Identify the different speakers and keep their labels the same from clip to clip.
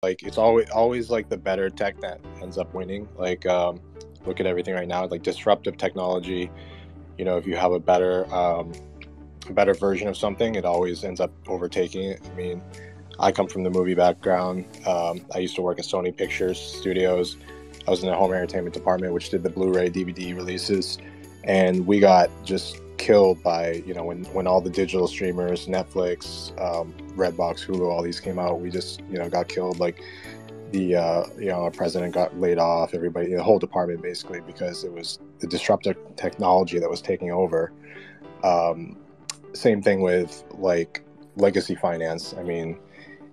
Speaker 1: Like it's always like the better tech that ends up winning. Like look at everything right now, like disruptive technology. You know, if you have a better version of something, it always ends up overtaking it. I mean, I come from the movie background. I used to work at Sony Pictures Studios. I was in the home entertainment department, which did the Blu-ray DVD releases, and we got just killed by, you know, when all the digital streamers, Netflix, Redbox, Hulu, all these came out. We just, you know, got killed. Like you know, our president got laid off. Everybody, the whole department, basically, because it was the disruptive technology that was taking over. Um, Same thing with like legacy finance. I mean,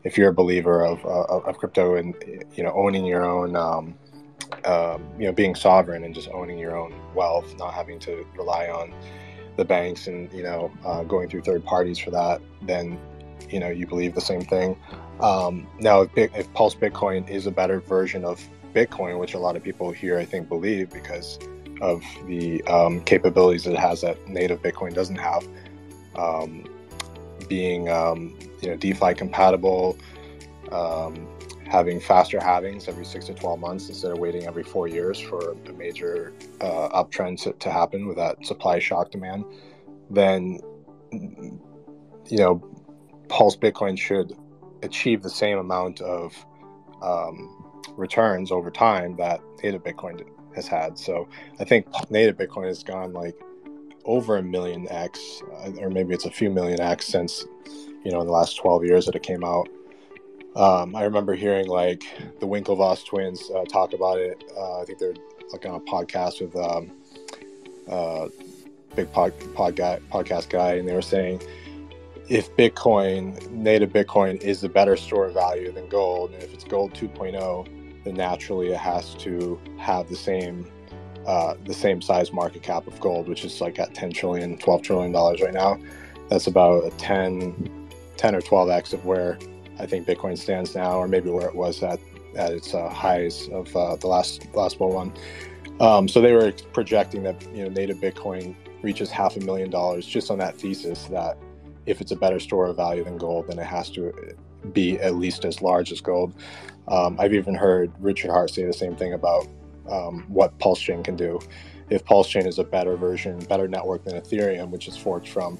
Speaker 1: if you're a believer of crypto and, you know, owning your own, you know, being sovereign and just owning your own wealth, not having to rely on the banks and, you know, going through third parties for that, then, you know, you believe the same thing. Now, if Pulse Bitcoin is a better version of Bitcoin, which a lot of people here, I think, believe because of the capabilities it has that native Bitcoin doesn't have, being you know, DeFi compatible, having faster halvings every 6 to 12 months instead of waiting every 4 years for a major uptrend to happen with that supply shock demand, then, you know, Pulse Bitcoin should achieve the same amount of returns over time that native Bitcoin has had. So I think native Bitcoin has gone like over 1,000,000x, or maybe it's a few million x since, you know, in the last 12 years that it came out. I remember hearing like the Winklevoss twins talk about it. I think they're like on a podcast with big podcast guy, and they were saying if Bitcoin, native Bitcoin, is a better store of value than gold, and if it's gold 2.0, then naturally it has to have the same size market cap of gold, which is like at 10 trillion, $12 trillion right now. That's about a 10 or 12x of where I think Bitcoin stands now, or maybe where it was at its highs of the last bull run. So they were projecting that, you know, native Bitcoin reaches $500,000 just on that thesis that if it's a better store of value than gold, then it has to be at least as large as gold. I've even heard Richard Hart say the same thing about what Pulsechain can do. If Pulsechain is a better version, better network than Ethereum, which is forked from,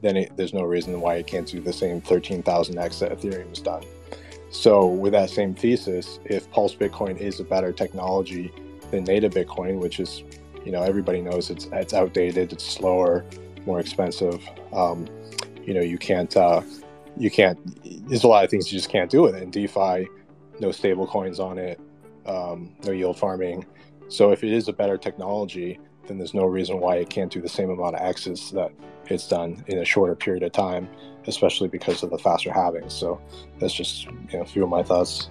Speaker 1: then there's no reason why it can't do the same 13,000x that Ethereum has done. So with that same thesis, if Pulse Bitcoin is a better technology than native Bitcoin, which is, you know, everybody knows it's outdated, it's slower, more expensive. You know, you can't. There's a lot of things you just can't do with it. In DeFi, no stable coins on it, no yield farming. So if it is a better technology, then there's no reason why it can't do the same amount of X's that it's done in a shorter period of time, especially because of the faster halving. So that's just, you know, a few of my thoughts.